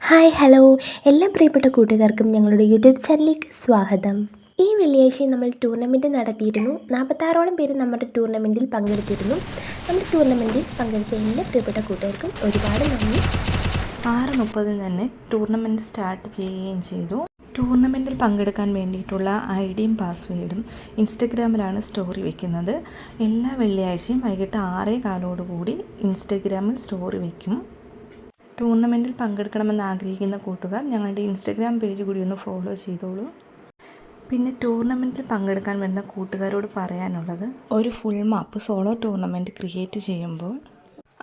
Hi hello എല്ലാ പ്രിയപ്പെട്ട കൂട്ടുകാർക്കും ഞങ്ങളുടെ യൂട്യൂബ് ചാനലിലേക്ക് സ്വാഗതം. ഈ വെള്ളിയാഴ്ച നമ്മൾ ടൂർണമെൻറ്റ് നടത്തിയിരുന്നു. 46ഓളം പേര് നമ്മുടെ ടൂർണമെൻറ്റിൽ പങ്കെടുത്തിരുന്നു. നമ്മുടെ ടൂർണമെൻറ്റിൽ പങ്കെടുത്ത എല്ലാ പ്രിയപ്പെട്ട കൂട്ടുകാർക്കും ഒരുപാട് നന്ദി. 6:30 തന്നെ ടൂർണമെൻറ്റ് സ്റ്റാർട്ട് ചെയ്യുകയും ചെയ്തു. ടൂർണമെൻറ്റിൽ പങ്കെടുക്കാൻ വേണ്ടിയിട്ടുള്ള ഐഡിയും പാസ്വേഡും ഇൻസ്റ്റഗ്രാമിലാണ് സ്റ്റോറി വയ്ക്കുന്നത്. എല്ലാ വെള്ളിയാഴ്ചയും വൈകിട്ട് 6:15 ഇൻസ്റ്റഗ്രാമിൽ സ്റ്റോറി വയ്ക്കും. ടൂർണമെൻറ്റിൽ പങ്കെടുക്കണമെന്ന് ആഗ്രഹിക്കുന്ന കൂട്ടുകാർ ഞങ്ങളുടെ ഇൻസ്റ്റഗ്രാം പേജ് കൂടി ഒന്ന് ഫോളോ ചെയ്തോളൂ. പിന്നെ ടൂർണമെൻറ്റിൽ പങ്കെടുക്കാൻ വരുന്ന കൂട്ടുകാരോട് പറയാനുള്ളത്, ഒരു ഫുൾ മാപ്പ് സോളോ ടൂർണമെൻറ്റ് ക്രിയേറ്റ് ചെയ്യുമ്പോൾ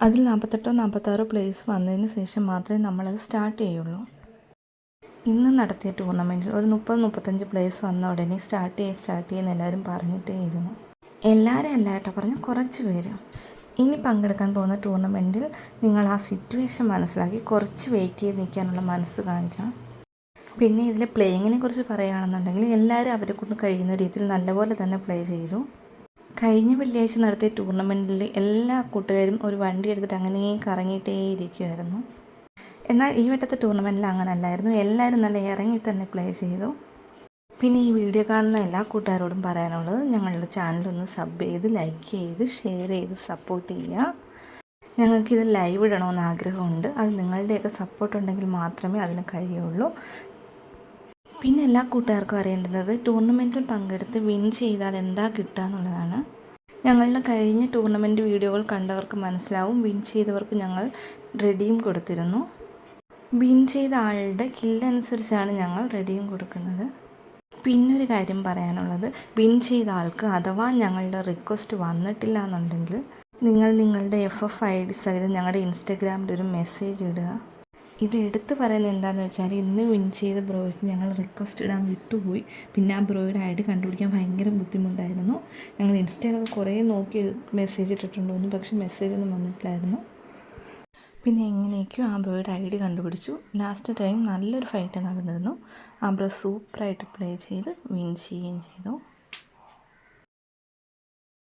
അതിൽ 48-46 പ്ലേസ് വന്നതിന് ശേഷം മാത്രമേ നമ്മളത് സ്റ്റാർട്ട് ചെയ്യുള്ളൂ. ഇന്ന് നടത്തിയ ടൂർണമെൻറ്റിൽ ഒരു 30-35 പ്ലേസ് വന്ന ഉടനെ സ്റ്റാർട്ട് ചെയ്യുന്ന എല്ലാവരും പറഞ്ഞിട്ടേ ഇരുന്നു. എല്ലാവരും എല്ലായിട്ടോ പറഞ്ഞ് കുറച്ച് പേര്. ഇനി പങ്കെടുക്കാൻ പോകുന്ന ടൂർണമെൻറ്റിൽ നിങ്ങൾ ആ സിറ്റുവേഷൻ മനസ്സിലാക്കി കുറച്ച് വെയിറ്റ് ചെയ്ത് നിൽക്കാനുള്ള മനസ്സ് കാണിക്കണം. പിന്നെ ഇതിൽ പ്ലേയിങ്ങിനെ കുറിച്ച് പറയുകയാണെന്നുണ്ടെങ്കിൽ എല്ലാവരും അവരെ കൊണ്ട് കഴിയുന്ന രീതിയിൽ നല്ലപോലെ തന്നെ പ്ലേ ചെയ്തു. കഴിഞ്ഞ വെള്ളിയാഴ്ച നടത്തിയ ടൂർണമെൻറ്റിൽ എല്ലാ കൂട്ടുകാരും ഒരു വണ്ടി എടുത്തിട്ട് അങ്ങനെ കറങ്ങിയിട്ടേ ഇരിക്കുമായിരുന്നു. എന്നാൽ ഈ വട്ടത്തെ ടൂർണമെൻറ്റിൽ അങ്ങനെ അല്ലായിരുന്നു. എല്ലാവരും നല്ല ഇറങ്ങി തന്നെ പ്ലേ ചെയ്തു. പിന്നെ ഈ വീഡിയോ കാണുന്ന എല്ലാ കൂട്ടുകാരോടും പറയാനുള്ളത്, ഞങ്ങളുടെ ചാനലൊന്ന് സബ് ചെയ്ത് ലൈക്ക് ചെയ്ത് ഷെയർ ചെയ്ത് സപ്പോർട്ട് ചെയ്യുക. ഞങ്ങൾക്കിത് ലൈവ് ഇടണമെന്ന് ആഗ്രഹമുണ്ട്. അത് നിങ്ങളുടെയൊക്കെ സപ്പോർട്ട് ഉണ്ടെങ്കിൽ മാത്രമേ അതിന് കഴിയുള്ളൂ. പിന്നെ എല്ലാ കൂട്ടുകാർക്കും അറിയേണ്ടുന്നത്, ടൂർണമെൻറ്റിൽ പങ്കെടുത്ത് വിൻ ചെയ്താൽ എന്താ കിട്ടുക എന്നുള്ളതാണ്. ഞങ്ങളുടെ കഴിഞ്ഞ ടൂർണമെൻറ്റ് വീഡിയോകൾ കണ്ടവർക്ക് മനസ്സിലാവും. വിൻ ചെയ്തവർക്ക് ഞങ്ങൾ റെഡീം കൊടുത്തിരുന്നു. വിൻ ചെയ്ത ആളുടെ കില്ലനുസരിച്ചാണ് ഞങ്ങൾ റെഡീം കൊടുക്കുന്നത്. പിന്നൊരു കാര്യം പറയാനുള്ളത്, വിൻ ചെയ്ത ആൾക്ക് അഥവാ ഞങ്ങളുടെ റിക്വസ്റ്റ് വന്നിട്ടില്ല എന്നുണ്ടെങ്കിൽ നിങ്ങൾ നിങ്ങളുടെ FF ID സഹിതം ഞങ്ങളുടെ ഇൻസ്റ്റഗ്രാമിൽ ഒരു മെസ്സേജ് ഇടുക. ഇത് എടുത്ത് പറയുന്നത് എന്താണെന്ന് വെച്ചാൽ, ഇന്ന് വിൻ ചെയ്ത ബ്രോയ്ക്ക് ഞങ്ങൾ റിക്വസ്റ്റ് ഇടാൻ വിട്ടുപോയി. പിന്നെ ആ ബ്രോയുടെ ID കണ്ടുപിടിക്കാൻ ഭയങ്കര ബുദ്ധിമുട്ടായിരുന്നു. ഞങ്ങൾ ഇൻസ്റ്റയിലൊക്കെ കുറേ നോക്കി മെസ്സേജ് ഇട്ടിട്ടുണ്ടോന്ന്, പക്ഷേ മെസ്സേജൊന്നും വന്നിട്ടില്ലായിരുന്നു. പിന്നെ എങ്ങനെയൊക്കെയോ ആ ബ്രോയുടെ ID കണ്ടുപിടിച്ചു. ലാസ്റ്റ് ടൈം നല്ലൊരു ഫൈറ്റ് നടന്നിരുന്നു. ആ ബ്രോ സൂപ്പറായിട്ട് പ്ലേ ചെയ്ത് വിൻ ചെയ്യുകയും ചെയ്തു.